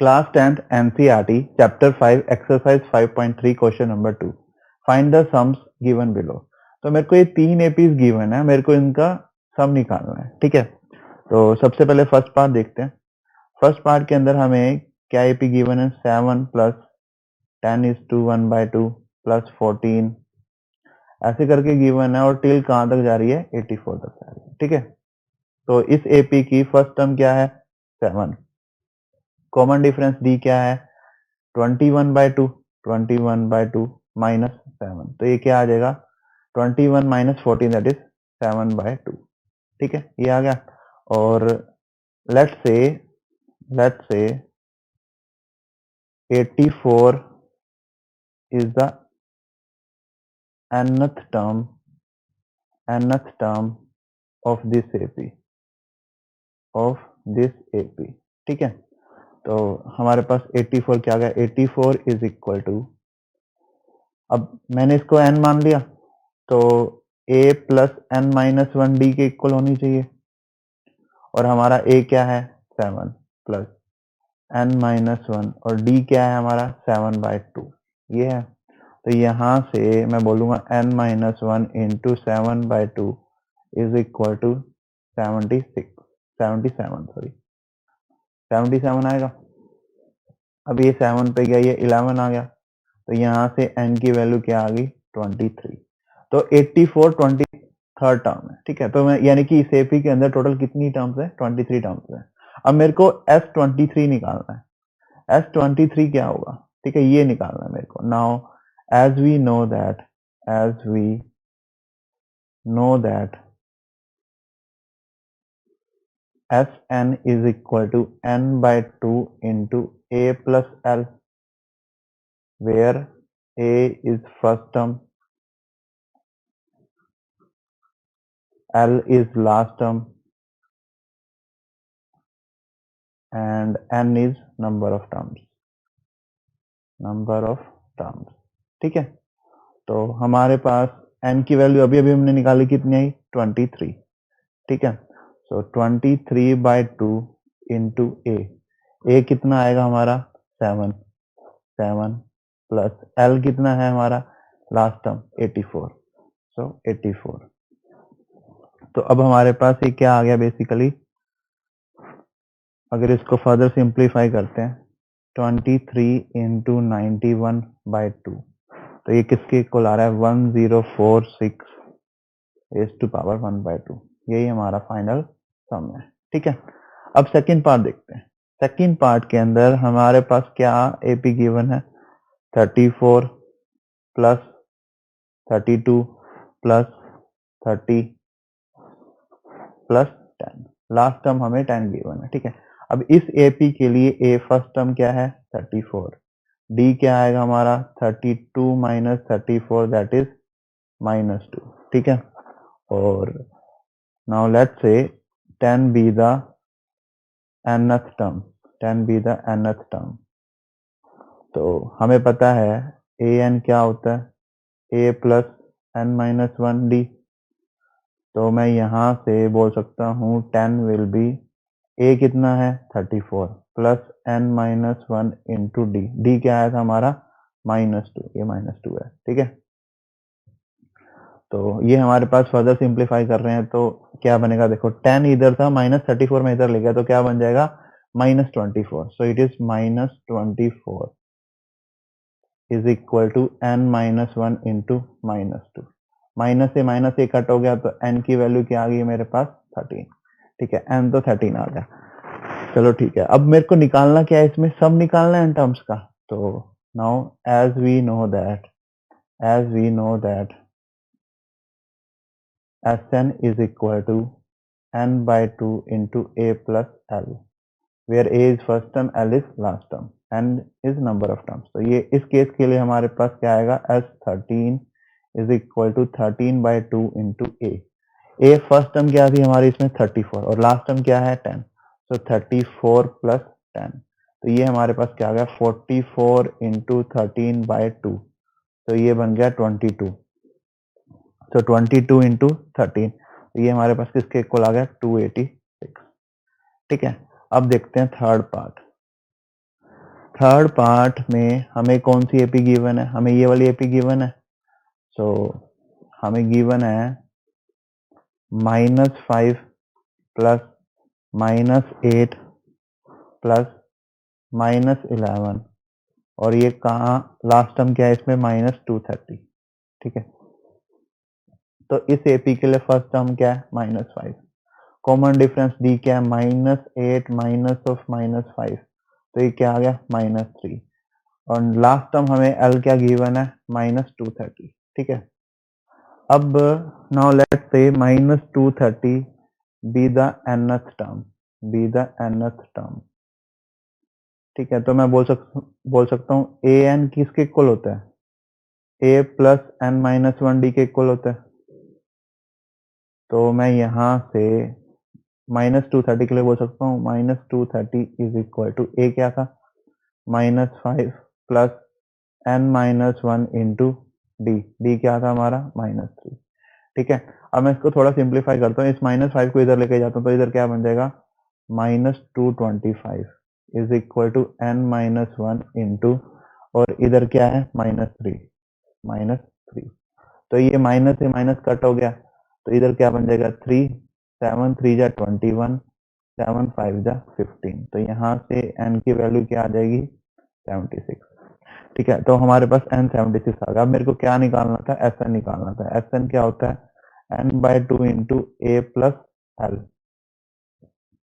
Class 10th NCERT chapter 5 exercise 5.3 question number 2 find the sums given below. तो मेरे को ये 3 एपीज गिवन है, मेरे को इनका सम निकालना है। ठीक है, तो सबसे पहले फर्स्ट पार्ट देखते हैं। फर्स्ट पार्ट के अंदर हमें क्या एपी गिवन है, 7 प्लस 10:1/2 प्लस 14 ऐसे करके गिवन है, और टिल कहां तक जा रही है, 84 तक जा रही है। ठीक है, तो इस एपी की फर्स्ट टर्म क्या है, 7। कॉमन डिफरेंस डी क्या है, 21/2 माइनस 7, तो ये क्या आ जाएगा, 21 माइनस 14 दैट इज 7/2। ठीक है, ये आ गया। और let's say 84 is the nth term of this AP। ठीक है, तो हमारे पास 84 क्या आ गया, 84 इज इक्वल टू, अब मैंने इसको n मान लिया, तो a plus n minus 1 D के इक्वल होनी चाहिए, और हमारा a क्या है, 7 प्लस n माइनस 1, और d क्या है हमारा, 7/2 ये है। तो यहां से मैं बोलूंगा n minus 1 into 7/2 is equal to 77 आएगा। अब ये 7 पे गया, ये 11 आ गया, तो यहाँ से n की वैल्यू क्या आ गई, 23। तो 84 23rd टर्म है। ठीक है, तो मैं यानी कि इस एपी के अंदर टोटल कितनी टर्म्स है, 23 टर्म्स है। अब मेरे को S23 निकालना है। S23 क्या होगा, ठीक है, ये निकालना है मेरे को। Now as we know that Sn is equal to n/2 into a plus l, where a is first term, l is last term, and n is number of terms। ठीक है, तो हमारे पास n की वैल्यू अभी हमने निकाली, कितनी आई, 23। ठीक है, सो 23/2 इंटू a कितना आएगा हमारा, 7 प्लस l कितना है हमारा, लास्ट टर्म 84, सो 84। तो अब हमारे पास ये क्या आ गया, बेसिकली अगर इसको फर्दर सिंप्लीफाई करते हैं, 23 इंटू 91/2, तो ये किसके इक्वल आ रहा है, 1046 रेज़ टू पावर 1/2। यही हमारा फाइनल सम है। ठीक है, अब सेकंड पार्ट देखते हैं। सेकंड पार्ट के अंदर हमारे पास क्या एपी गिवन है, 34 plus 32 plus 30 plus 10, last term हमें 10 गिवन है। ठीक है, अब इस एपी के लिए ए फर्स्ट टर्म क्या है, 34, डी क्या आएगा हमारा, 32 माइनस 34 दैट इज -2। ठीक है, और now let's say 10 be the nth term. तो हमें पता है ए एन क्या होता है, ए प्लस n माइनस 1 डी। तो मैं यहां से बोल सकता हूँ 10 विल बी, ए कितना है, 34 plus n minus 1 into D. D क्या आया था हमारा, -2, ये -2 है। ठीक है, तो ये हमारे पास फर्दर सिंप्लीफाई कर रहे हैं, तो क्या बनेगा, देखो 10 इधर था, -34 में इधर ले गया, तो क्या बन जाएगा, -24। So it is -24 is equal to n minus 1 into -2। Minus से माइनस से कट हो गया, तो n की वैल्यू क्या आ गई मेरे पास, 13। ठीक है, n तो 13 आ गया। चलो ठीक है, अब मेरे को निकालना क्या है, इसमें सम निकालना है इन टर्म्स का। तो now as we know that Sn is equal to n/2 into a plus l, where a is first term, l is last term, n is number of terms। तो ये इस केस के लिए हमारे पास क्या आएगा, S13 is equal to 13/2 into a। First term क्या थी हमारी इसमें, 34, और लास्ट टर्म क्या है, 10। तो 34 प्लस 10, तो ये हमारे पास क्या आ गया, 44 इंटू 13/2, तो ये बन गया 22। तो 22 इंटू 13, तो ये हमारे पास किसके इक्वल आ गया, 286। ठीक है, अब देखते हैं थर्ड पार्ट। थर्ड पार्ट में हमें कौन सी एपी गिवन है, हमें ये वाली एपी गिवन है। सो हमें गिवन है -5 प्लस -8 प्लस -11 और ये कहाँ लास्ट टर्म क्या है इसमें -230। ठीक है, तो इस एपी के लिए फर्स्ट टर्म क्या है -5, कॉमन डिफरेंस डी क्या है -8 माइनस ऑफ -5, तो ये क्या आ गया -3 और लास्ट टर्म हमें एल क्या गिवन है -230। ठीक है, अब now let's say -230 be the nth term. ठीक है, तो मैं बोल सकता हूँ ए एन किसके इक्वल होता है, ए प्लस एन माइनस 1 डी के इक्वल होता है। तो मैं यहाँ से -230 के लिए बोल सकता हूँ -230 इज इक्वल टू ए क्या था -5 plus n minus 1 into D, D क्या था हमारा -3। ठीक है, अब मैं इसको थोड़ा सिंप्लीफाई करता हूँ, इस -5 को इधर लेके जाता हूँ तो इधर क्या बन जाएगा -225 is equal to n minus 1 into और इधर क्या है -3 तो ये माइनस से माइनस कट हो गया तो इधर क्या बन जाएगा 3, 7 3 जा 21, 7 5 जा 15, तो यहाँ से n की वैल्यू क्या आ जाएगी 76। ठीक है, तो हमारे पास n 76 आ गया। अब मेरे को क्या निकालना था, Sn निकालना था। Sn क्या होता है n/2 इंटू ए प्लस एल,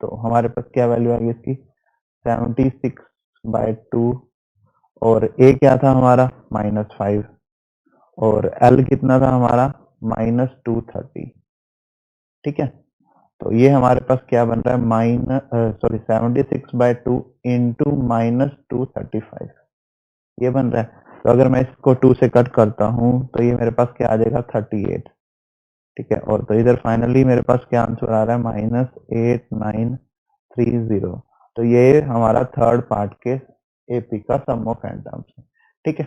तो हमारे पास क्या वैल्यू आ गई इसकी 76/2 और a क्या था हमारा -5 और l कितना था हमारा -230। ठीक है, तो ये हमारे पास क्या बन रहा है 76/2 इंटू -235 ये बन रहा है। तो अगर मैं इसको 2 से कट करता हूँ तो ये मेरे पास क्या आ जाएगा 38। ठीक है, और तो इधर फाइनली मेरे पास क्या आंसर आ रहा है -8930। तो ये हमारा थर्ड पार्ट के एपी का सम ऑफ एन टर्म्स है। ठीक है,